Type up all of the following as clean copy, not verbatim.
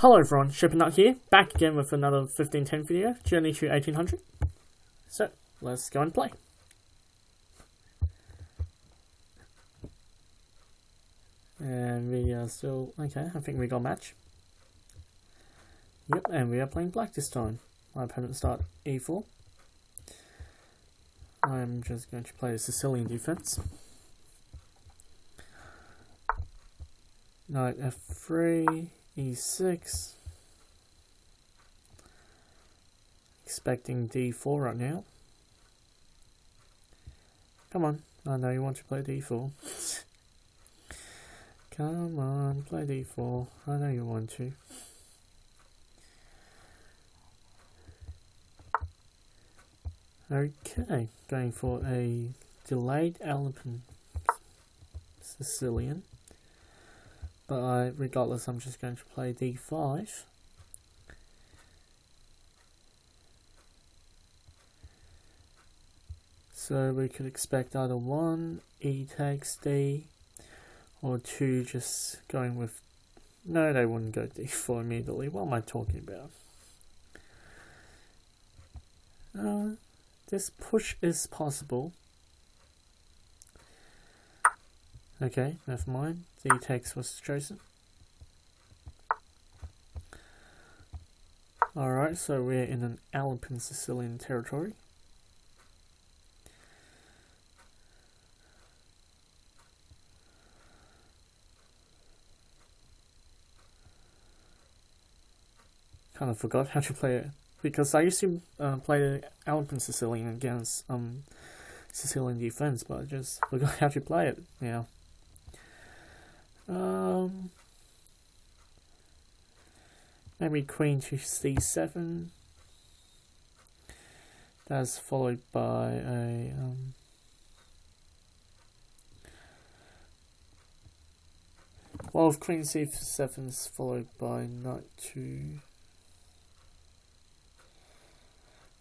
Hello everyone, Shippernut here, back again with another 1510 video, Journey to 1800. So, let's go and play. And we are still, okay, I think we got a match. Yep, and we are playing black this time. My opponent start e4. I'm just going to play the Sicilian defense. Knight f3, e6. Expecting d4 right now. Come on, I know you want to play d4. Come on, play d4. I know you want to. Okay, going for a delayed Alpen Sicilian. But regardless, I'm just going to play d5. So we could expect either 1, e takes d, or 2 just going with... No, they wouldn't go d4 immediately. What am I talking about? This push is possible. Okay, never mind. D takes was chosen. Alright, so we're in an Alpen Sicilian territory. Kind of forgot how to play it, because I used to play the Alpen Sicilian against Sicilian defense, but I just forgot how to play it now. Maybe queen to c7. That's followed by a well, if queen c7 is followed by knight to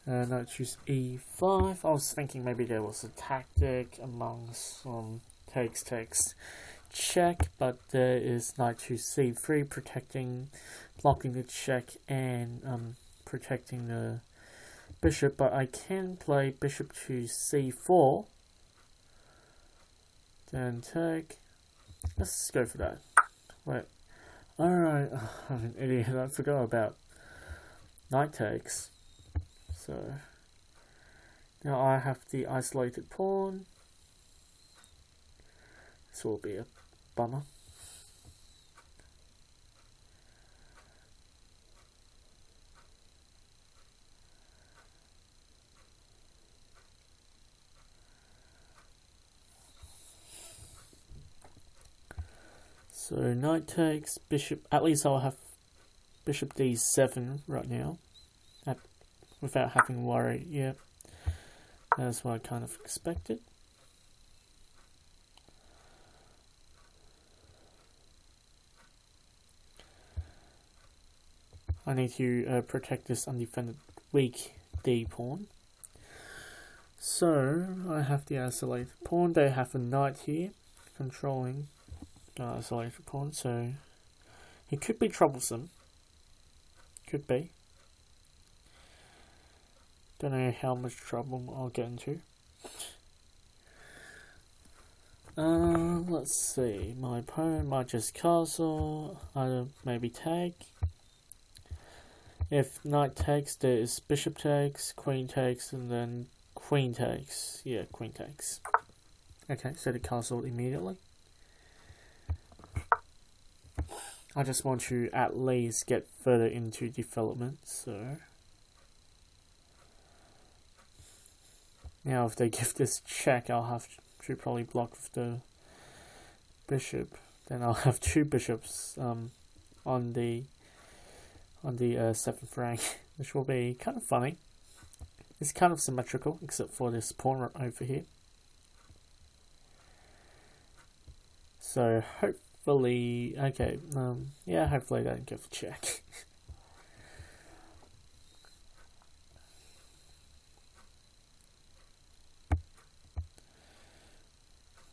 knight choose e5. I was thinking maybe there was a tactic amongst takes check, but there is knight to c3 blocking the check and protecting the bishop. But I can play bishop to c4, then take. Let's go for that. Wait, alright, I'm an idiot. I forgot about knight takes. So now I have the isolated pawn. This will be a bummer. So knight takes, bishop, at least I'll have bishop d7 right now, without having to worry. Yep, that's what I kind of expected. I need to protect this undefended weak d pawn. So I have the isolated pawn. They have a knight here controlling the isolated pawn, so it could be troublesome. Could be. Don't know how much trouble I'll get into. Let's see. My opponent might just castle. Either maybe take. If knight takes, there is bishop takes, queen takes, and then queen takes. Yeah, queen takes. Okay, so the castle immediately. I just want to at least get further into development, so... Now if they give this check, I'll have to probably block with the bishop. Then I'll have two bishops on the 7th rank, which will be kind of funny. It's kind of symmetrical, except for this pawn over here. So hopefully, okay, yeah, hopefully they don't give a check.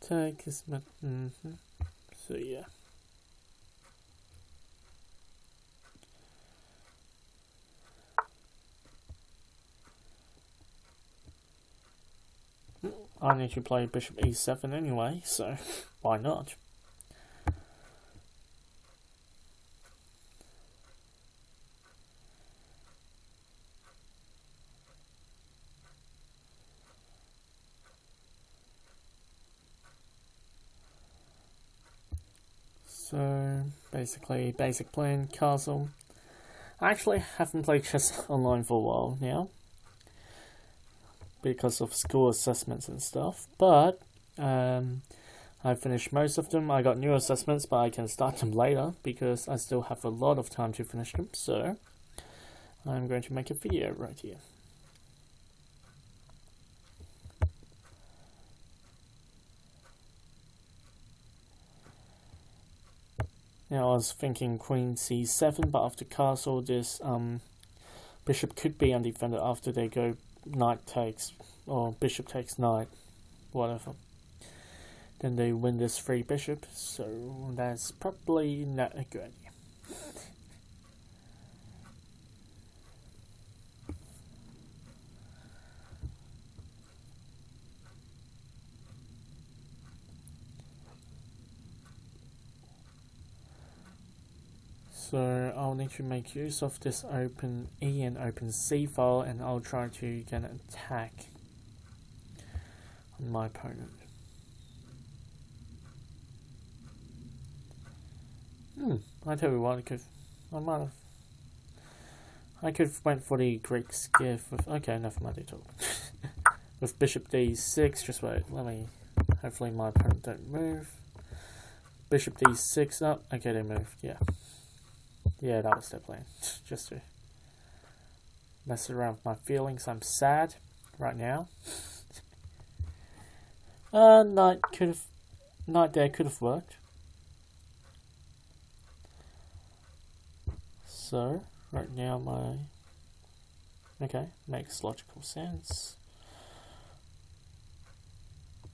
Take is so yeah. I need to play bishop e7 anyway, so why not? So basically, basic plan, castle. I actually haven't played chess online for a while now because of school assessments and stuff, but I finished most of them. I got new assessments, but I can start them later because I still have a lot of time to finish them, so I'm going to make a video right here. Now I was thinking queen c7, but after castle, this bishop could be undefended after they go knight takes, or bishop takes knight, whatever. Then they win this free bishop, so that's probably not a good idea. So I'll need to make use of this open E and open C file, and I'll try to get an attack on my opponent. I tell you what, I could have went for the Greek skiff with, okay, never mind at all. With bishop d6, just wait, hopefully my opponent don't move. Bishop d6 up, okay, they moved, yeah. Yeah, that was their plan, just to mess around with my feelings. I'm sad right now. Knight there could have worked. So, right now okay, makes logical sense.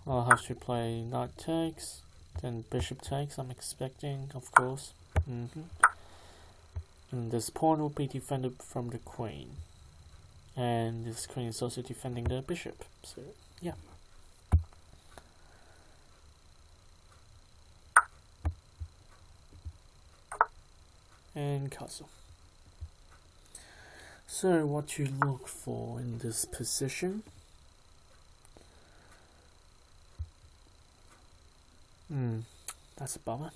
I'll have to play knight takes, then bishop takes, I'm expecting, of course. And this pawn will be defended from the queen. And this queen is also defending the bishop, so yeah. And castle. So what to look for in this position? That's a bummer.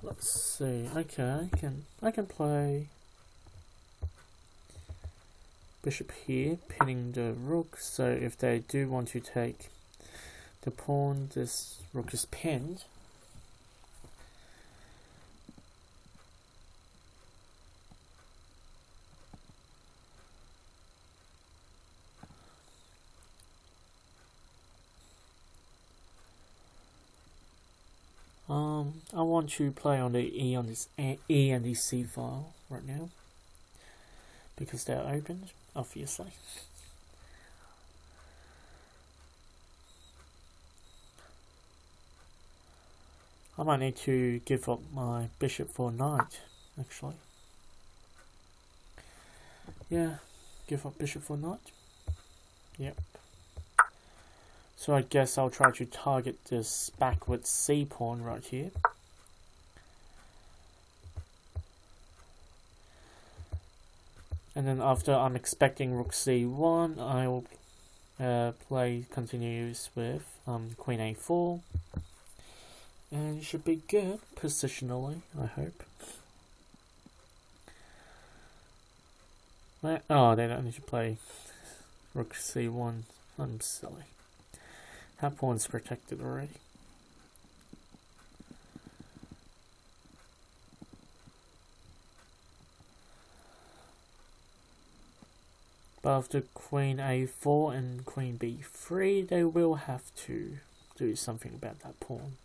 Let's see. Okay, I can play bishop here, pinning the rook. So if they do want to take the pawn, this rook is pinned. I want to play on the E and the C file right now because they're open, obviously. I might need to give up my bishop for knight, actually. Yeah, give up bishop for knight. Yep. So I guess I'll try to target this backward C pawn right here. And then after I'm expecting rook c1, I will play continues with queen a4. And it should be good positionally, I hope. Oh, they don't need to play rook c1. I'm silly. That pawn's protected already. But after queen a4 and queen b3, they will have to do something about that pawn.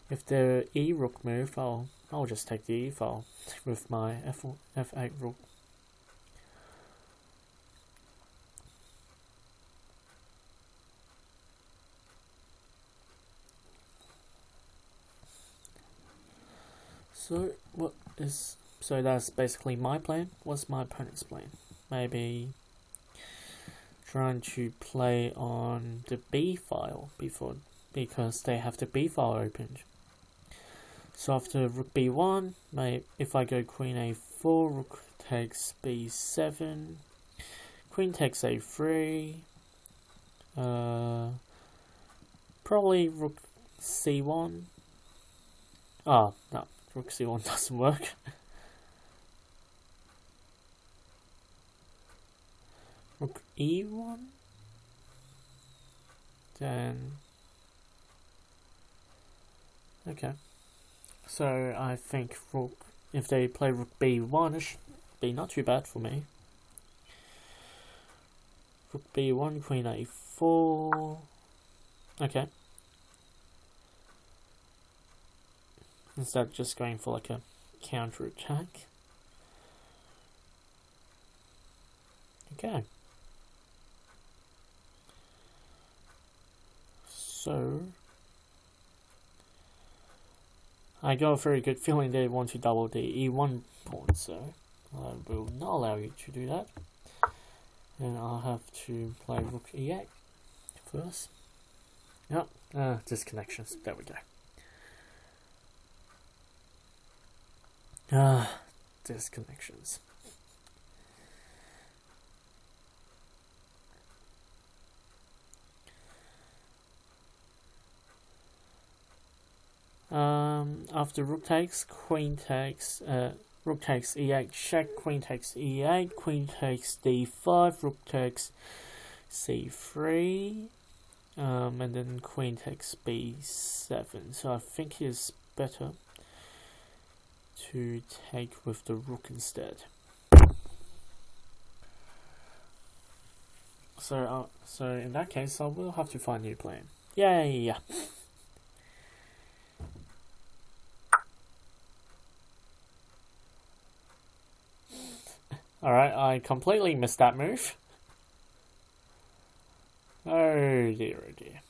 If the e rook move, I'll just take the e file with my f8 rook. So what is So that's basically my plan. What's my opponent's plan? Maybe trying to play on the B file before, because they have the B file opened. So after rook b1, if I go queen a4, rook takes b7, queen takes a3, probably rook c1. Oh, no, rook c1 doesn't work. Rook e1, then okay. So I think rook, if they play rook b1, it should be not too bad for me. Rook b1, queen a4. Okay. Instead of just going for like a counter attack. Okay. So I got a very good feeling they want to double the e1 pawn, so I will not allow you to do that. And I'll have to play rook e8 first. Yep, disconnections. There we go. Disconnections. After rook takes, queen takes, rook takes e8 check, queen takes e8, queen takes d5, rook takes c3, and then queen takes b7. So I think it's better to take with the rook instead. So in that case, I will have to find a new plan. Yay! Alright, I completely missed that move. Oh dear, oh dear.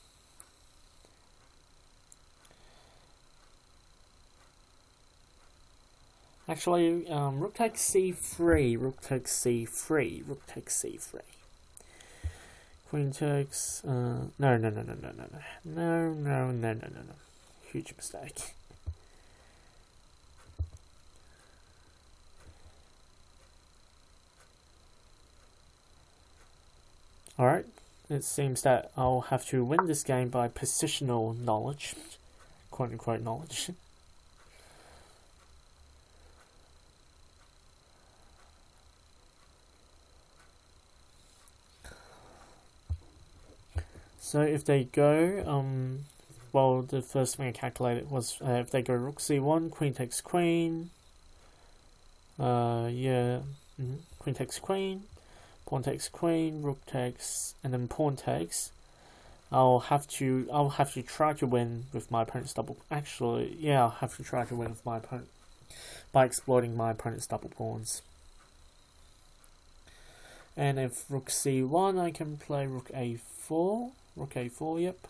Actually, rook takes c3, rook takes c3, rook takes c3. Queen takes, no. Huge mistake. Alright, it seems that I'll have to win this game by positional knowledge, quote unquote knowledge. So if they go, well, the first thing I calculated was if they go rook c1, queen takes queen, queen takes queen, pawn takes queen, rook takes, and then pawn takes. I'll have to try to win with my opponent's double. Actually, yeah, I'll have to try to win with my opponent by exploiting my opponent's double pawns. And if rook c1, I can play rook a4. Rook a4, yep.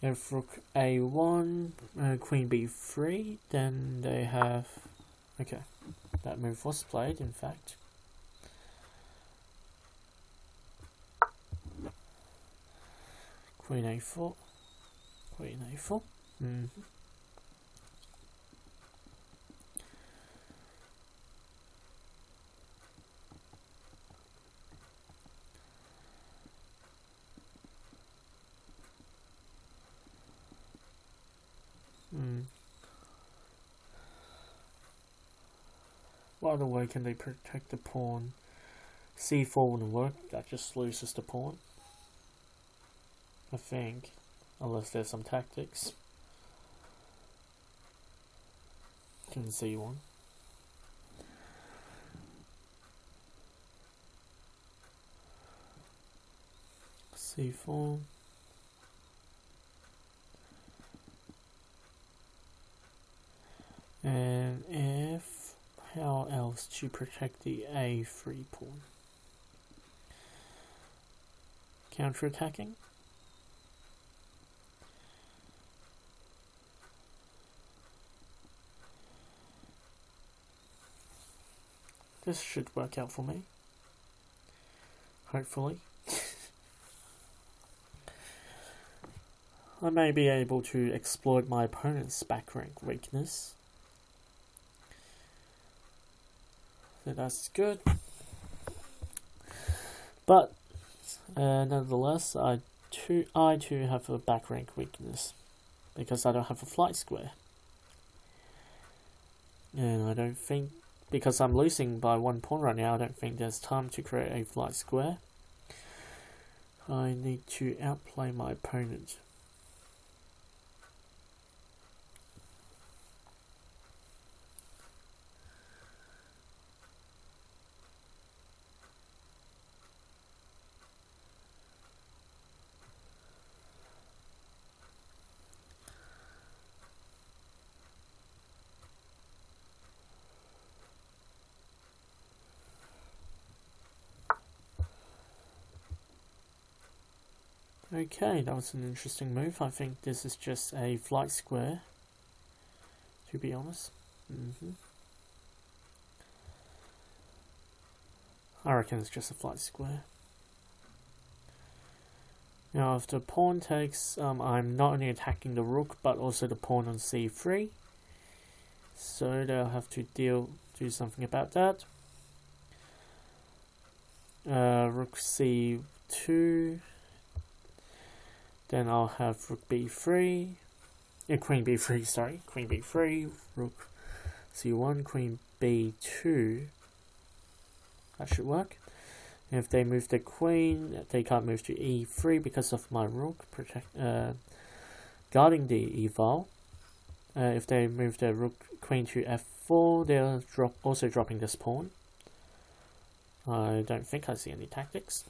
If rook a1, queen b3, then they have... Okay, that move was played, in fact. Queen a4. Queen a4. What other way can they protect the pawn? c4 wouldn't work, that just loses the pawn. I think, unless there's some tactics. Can see one. c4. And if, how else to protect the a3 pawn? Counter-attacking? This should work out for me. Hopefully. I may be able to exploit my opponent's back rank weakness. So that's good. But nonetheless, I too have a back rank weakness because I don't have a flight square. And I don't think, because I'm losing by 1 pawn right now, I don't think there's time to create a flight square. I need to outplay my opponent. Okay, that was an interesting move. I think this is just a flight square, to be honest. I reckon it's just a flight square. Now if the pawn takes, I'm not only attacking the rook, but also the pawn on c3. So they'll have to do something about that. Rook c2. Then I'll have rook b3, queen b3, sorry, queen b3, rook c1, queen b2. That should work. And if they move the queen, they can't move to e3 because of my rook guarding the e-file. If they move the rook queen to f4, they're also dropping this pawn. I don't think I see any tactics.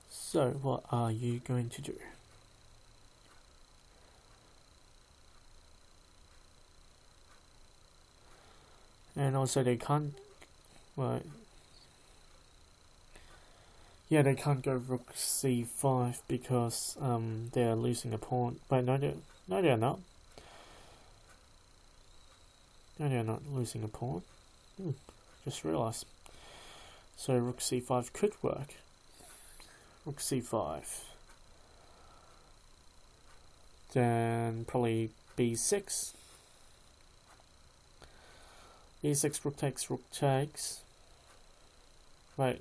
So, what are you going to do? And also they can't, well, yeah, they can't go rook c5 because they're losing a pawn. But no, they're not. No, they're not losing a pawn. Just realised. So rook c5 could work. Rook c5. Then probably b6. e6, rook takes. Wait.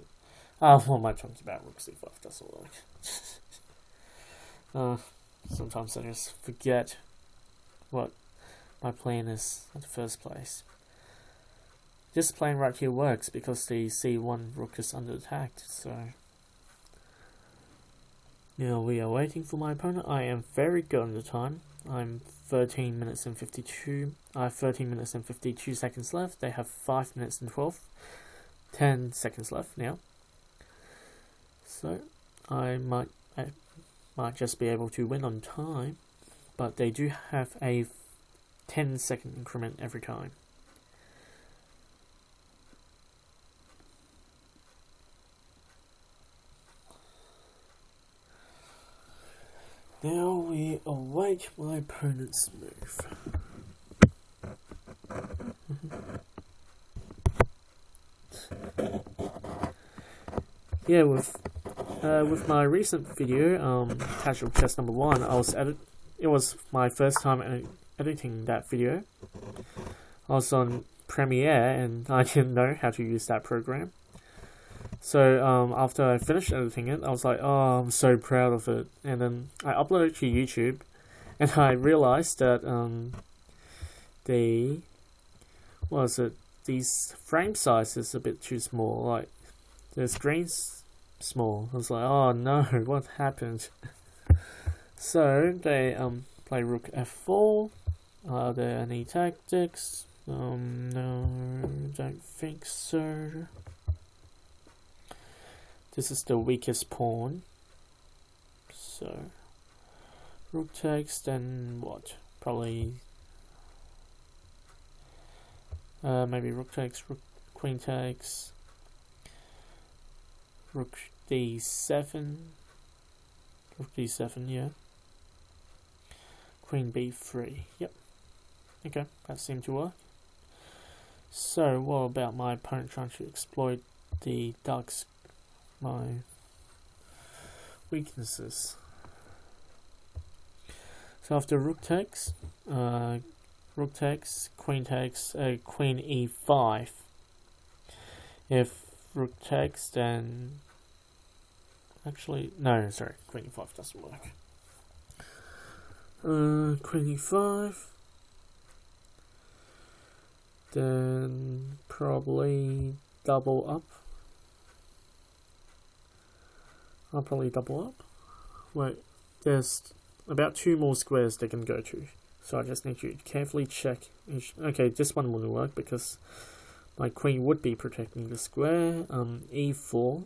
What am I talking about? Rook c5, that's all right. Sometimes I just forget what my plan is in the first place. This plan right here works because the c1 rook is under attack, so... Now we are waiting for my opponent. I am very good on the time. I'm 13 minutes and 52. I have 13 minutes and 52 seconds left. They have 5 minutes and 10 seconds left now. So I might just be able to win on time, but they do have a 10-second increment every time. Now we await my opponent's move. Yeah, with my recent video, Casual Chess number 1, it was my first time editing that video. I was on Premiere and I didn't know how to use that program. So after I finished editing it, I was like, oh, I'm so proud of it. And then I uploaded it to YouTube, and I realized that these frame size is a bit too small. Like the screen's small. I was like, oh no, what happened? So they play rook f4. Are there any tactics? No, don't think so. This is the weakest pawn. So rook takes, then what? Probably maybe rook takes, rook queen takes, rook d7. Rook d7, yeah. Queen b3, yep. Okay, that seemed to work. So, what about my opponent trying to exploit my weaknesses? So after rook takes, queen takes, queen e5. If rook takes, then actually no, sorry, queen e5 doesn't work. Queen e5. Then probably double up. I'll probably double up. Wait, there's about 2 more squares they can go to. So I just need to carefully check. Okay, this one wouldn't work because my queen would be protecting the square. E4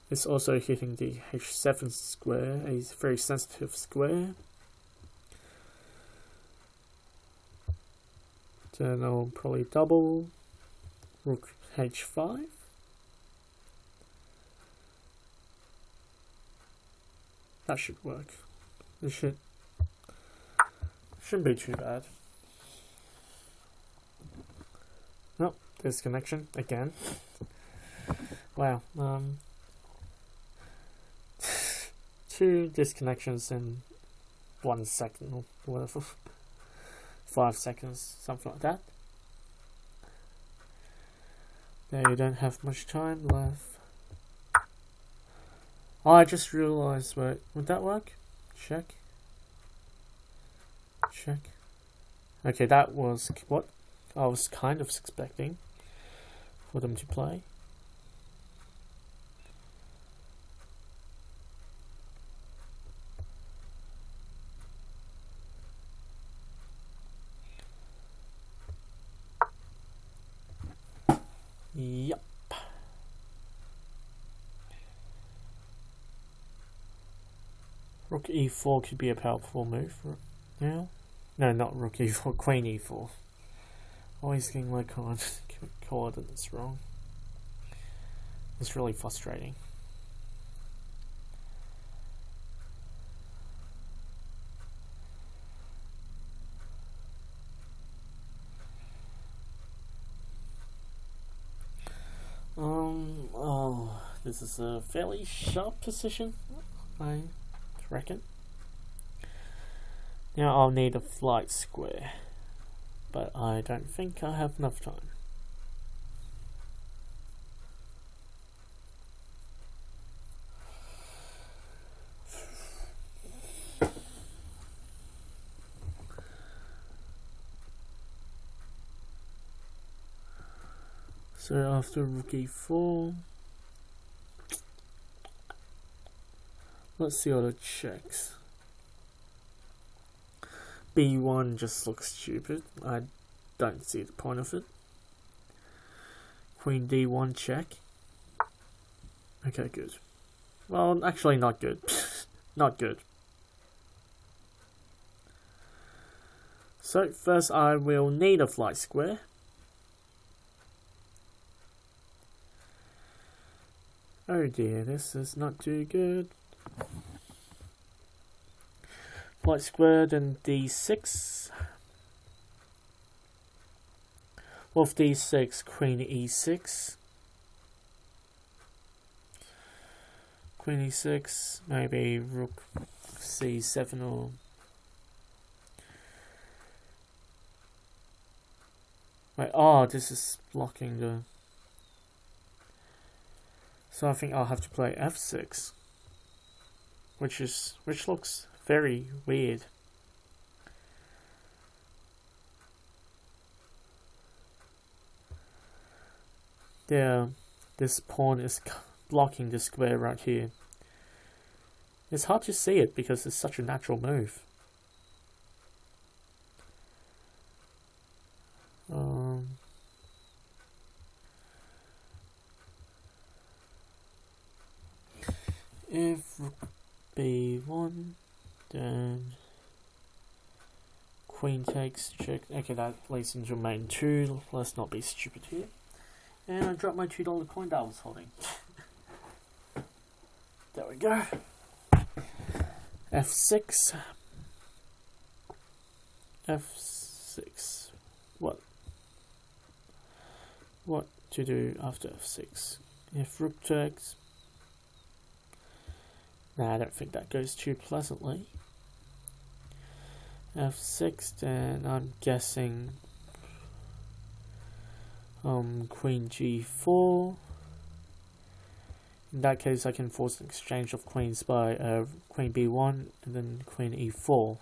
is also hitting the h7 square, a very sensitive square. Then I'll probably double rook h5. That should work. It shouldn't be too bad. Nope, disconnection again. Wow. 2 disconnections in 1 second or whatever. 5 seconds, something like that. Now you don't have much time left. Oh, I just realized, wait, would that work? Check. Check. Okay, that was what I was kind of expecting for them to play. Yep. Rook e4 could be a powerful move now. No, not rook e4, queen e4. Always getting my coordinates wrong. It's really frustrating. Oh, this is a fairly sharp position, I reckon. Now I'll need a flight square, but I don't think I have enough time. So after rook e4, let's see other checks. b1 just looks stupid. I don't see the point of it. Queen d1 check. Okay, good. Well, actually not good. Not good. So first I will need a flight square. Oh dear, this is not too good. Flight square, then d6. Wolf d6, queen e6. Queen e6, maybe rook c7 or... Wait, oh, this is blocking the... So I think I'll have to play f6, which looks very weird. There, this pawn is blocking the square right here. It's hard to see it because it's such a natural move. If rook b1, then queen takes, check. Okay, that leads into main 2. Let's not be stupid here. And I dropped my $2 coin that I was holding. There we go. F6. F6. What to do after F6? If rook takes. Nah, I don't think that goes too pleasantly. F6, then I'm guessing Queen G4. In that case, I can force an exchange of queens by Queen B1 and then Queen E4.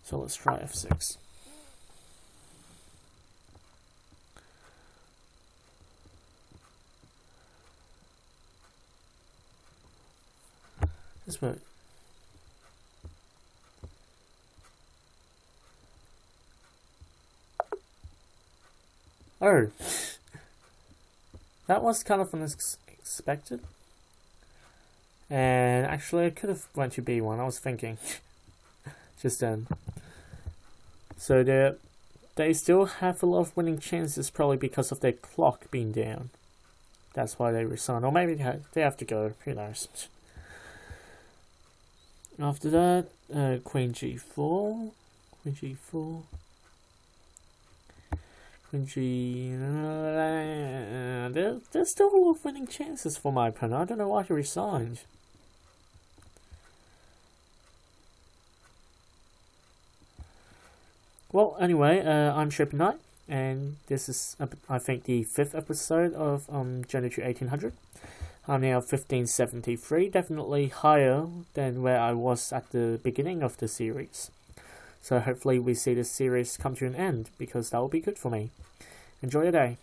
So let's try F6. This way. Oh, that was kind of unexpected. And actually, I could have went to B1. I was thinking just then. So they still have a lot of winning chances, probably because of their clock being down. That's why they resign, or maybe they have to go. Who knows? After that, Queen G4, Queen G4. Queen G. There's still a lot of winning chances for my opponent. I don't know why he resigned. Well, anyway, I'm Shaping Knight, and this is, I think, the 5th episode of Geometry 1800. I'm now 1573, definitely higher than where I was at the beginning of the series. So hopefully we see this series come to an end, because that will be good for me. Enjoy your day.